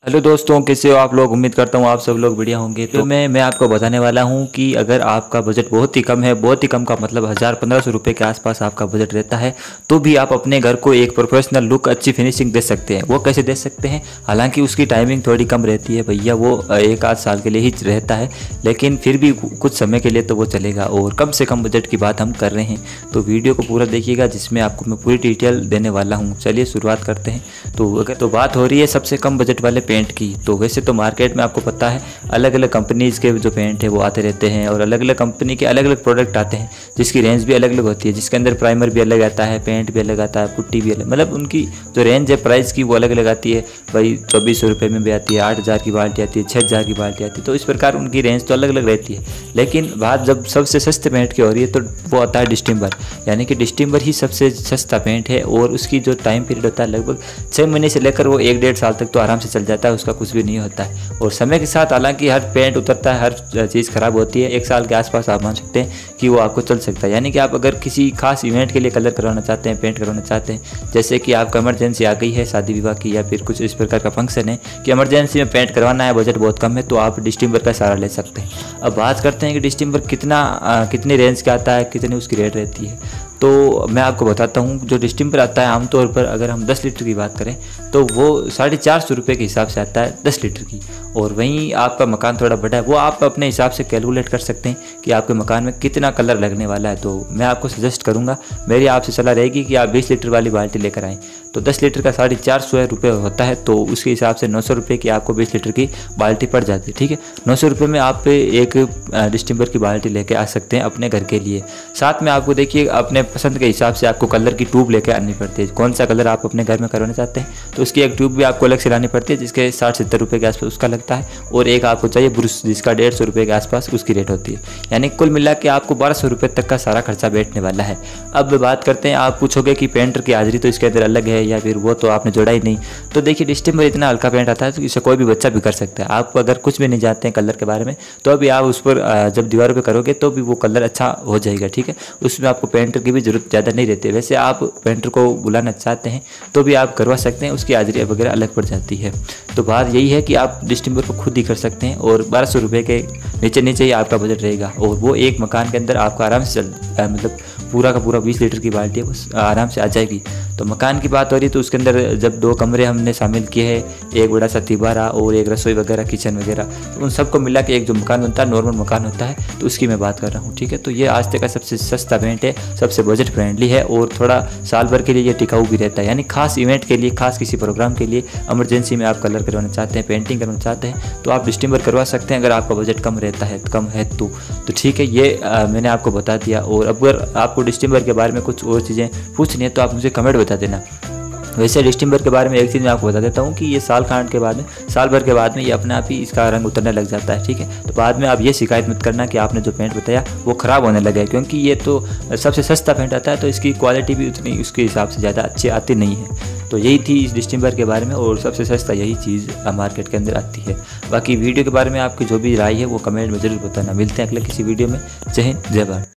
Hello दोस्तों, कैसे हो आप लोग। उम्मीद करता हूँ आप सब लोग बढ़िया होंगे। तो मैं आपको बताने वाला हूँ कि अगर आपका बजट बहुत ही कम है, बहुत ही कम का मतलब 1000-1500 रुपये के आसपास आपका बजट रहता है, तो भी आप अपने घर को एक प्रोफेशनल लुक, अच्छी फिनिशिंग दे सकते हैं। वो कैसे दे सकते हैं? हालांकि उसकी टाइमिंग थोड़ी कम रहती है भैया, वो 1 आध साल के लिए ही रहता है, लेकिन फिर भी कुछ समय के लिए तो वो चलेगा। और कम से कम बजट की बात हम कर रहे हैं, तो वीडियो को पूरा देखिएगा जिसमें आपको मैं पूरी डिटेल देने वाला हूँ। चलिए शुरुआत करते हैं। तो अगर तो बात हो रही है सबसे कम बजट वाले पेंट की, तो वैसे तो मार्केट में आपको पता है अलग अलग कंपनीज़ के जो पेंट है वो आते रहते हैं, और अलग अलग कंपनी के अलग अलग प्रोडक्ट आते हैं जिसकी रेंज भी अलग अलग होती है, जिसके अंदर प्राइमर भी अलग आता है, पेंट भी अलग आता है, पुट्टी भी अलग, मतलब उनकी जो रेंज है प्राइस की वो अलग अलग आती है। भाई 2400 रुपये में भी आती है, 8000 की बाल्टी आती है, 6000 की बाल्टी आती है, तो इस प्रकार उनकी रेंज तो अलग अलग रहती है। लेकिन बात जब सबसे सस्ते पेंट की हो रही है तो वो आता है डिस्टिम्बर, यानी कि डिस्टिम्बर ही सबसे सस्ता पेंट है। और उसकी जो टाइम पीरियड होता है लगभग 6 महीने से लेकर वो 1-1.5 साल तक तो आराम से चल जाता है, उसका कुछ भी नहीं होता है। और समय के साथ हालांकि हर पेंट उतरता है, हर चीज़ ख़राब होती है। 1 साल के आसपास आप मान सकते हैं कि वो आपको चल सकता है। यानी कि आप अगर किसी खास इवेंट के लिए कलर करवाना चाहते हैं, पेंट करवाना चाहते हैं, जैसे कि आपका इमरजेंसी आ गई है शादी विवाह की, या फिर कुछ इस प्रकार का फंक्शन है कि इमरजेंसी में पेंट करवाना है, बजट बहुत कम है, तो आप डिस्टिम्बर का सहारा ले सकते हैं। अब बात करते हैं कि डिस्टिम्बर कितनी रेंज का आता है, कितनी उसकी रेट रहती है। तो मैं आपको बताता हूँ, जो डिस्टिम्बर आता है आमतौर पर अगर हम 10 लीटर की बात करें तो वो 450 रुपये के हिसाब से आता है 10 लीटर की। और वहीं आपका मकान थोड़ा बड़ा है, वो आप अपने हिसाब से कैलकुलेट कर सकते हैं कि आपके मकान में कितना कलर लगने वाला है। तो मैं आपको सजेस्ट करूँगा, मेरी आपसे सलाह रहेगी कि आप 20 लीटर वाली बाल्टी लेकर आएँ। तो 10 लीटर का 450 रुपये होता है, तो उसके हिसाब से 900 रुपये की आपको 20 लीटर की बाल्टी पड़ जाती है। ठीक है, 900 रुपये में आप एक डिस्टिम्बर की बाल्टी लेके आ सकते हैं अपने घर के लिए। साथ में आपको देखिए अपने पसंद के हिसाब से आपको कलर की ट्यूब लेके आनी पड़ती है। कौन सा कलर आप अपने घर में करवाना चाहते हैं तो उसकी एक ट्यूब भी आपको अलग से लानी पड़ती है, जिसके 60-70 रुपये के आसपास उसका लगता है। और एक आपको चाहिए ब्रश, जिसका 150 रुपये के आसपास उसकी रेट होती है। यानी कुल मिला के आपको 1200 रुपये तक का सारा खर्चा बैठने वाला है। अब बात करते हैं, आप पूछोगे कि पेंटर की हाजिरी तो इसके अंदर अलग है या फिर वो तो आपने जोड़ा ही नहीं। तो देखिए डिस्टिम्बर इतना हल्का पेंट आता है तो इसे कोई भी बच्चा भी कर सकता है। आप अगर कुछ भी नहीं जानते हैं कलर के बारे में, तो अभी आप उस पर जब दीवारों पर करोगे तो भी वो कलर अच्छा हो जाएगा। ठीक है, उसमें आपको पेंटर की भी जरूरत ज़्यादा नहीं रहती है। वैसे आप पेंटर को बुलाना चाहते हैं तो भी आप करवा सकते हैं, उसकी हाजिरी वगैरह अलग पड़ जाती है। तो बात यही है कि आप डिस्टिम्बर को खुद ही कर सकते हैं, और 1200 रुपये के नीचे नीचे ही आपका बजट रहेगा। और वो एक मकान के अंदर आपका आराम से मतलब पूरा का पूरा 20 लीटर की बाल्टी है वो आराम से आ जाएगी। तो मकान की बात हो रही तो उसके अंदर जब 2 कमरे हमने शामिल किए हैं, एक बड़ा सा तिबारा और एक रसोई वगैरह, किचन वगैरह, तो उन सबको मिला के एक जो मकान बनता है, नॉर्मल मकान होता है, तो उसकी मैं बात कर रहा हूँ। ठीक है, तो ये आज तक का सबसे सस्ता पेंट है, सबसे बजट फ्रेंडली है, और थोड़ा साल भर के लिए ये टिकाऊ भी रहता है। यानी खास इवेंट के लिए, खास किसी प्रोग्राम के लिए, इमरजेंसी में आप कलर करवाना चाहते हैं, पेंटिंग करवाना चाहते हैं, तो आप डिस्टिम्बर करवा सकते हैं अगर आपका बजट कम रहता है, कम है तो ठीक है। ये मैंने आपको बता दिया। और अगर आपको डिस्टिम्बर के बारे में कुछ और चीज़ें पूछनी है तो आप मुझे कमेंट बता देना। वैसे डिस्टिम्बर के बारे में एक चीज़ मैं आपको बता देता हूँ कि ये साल भर के बाद में ये अपने आप ही इसका रंग उतरने लग जाता है। ठीक है, तो बाद में आप ये शिकायत मत करना कि आपने जो पेंट बताया वो ख़राब होने लगा है, क्योंकि ये तो सबसे सस्ता पेंट आता है, तो इसकी क्वालिटी भी उतनी उसके हिसाब से ज़्यादा अच्छी आती नहीं है। तो यही थी इस डिस्टिम्बर के बारे में, और सबसे सस्ता यही चीज़ मार्केट के अंदर आती है। बाकी वीडियो के बारे में आपकी जो भी राय है वो कमेंट में ज़रूर बताना। मिलते हैं अगले किसी वीडियो में। जय हिंद, जय भारत।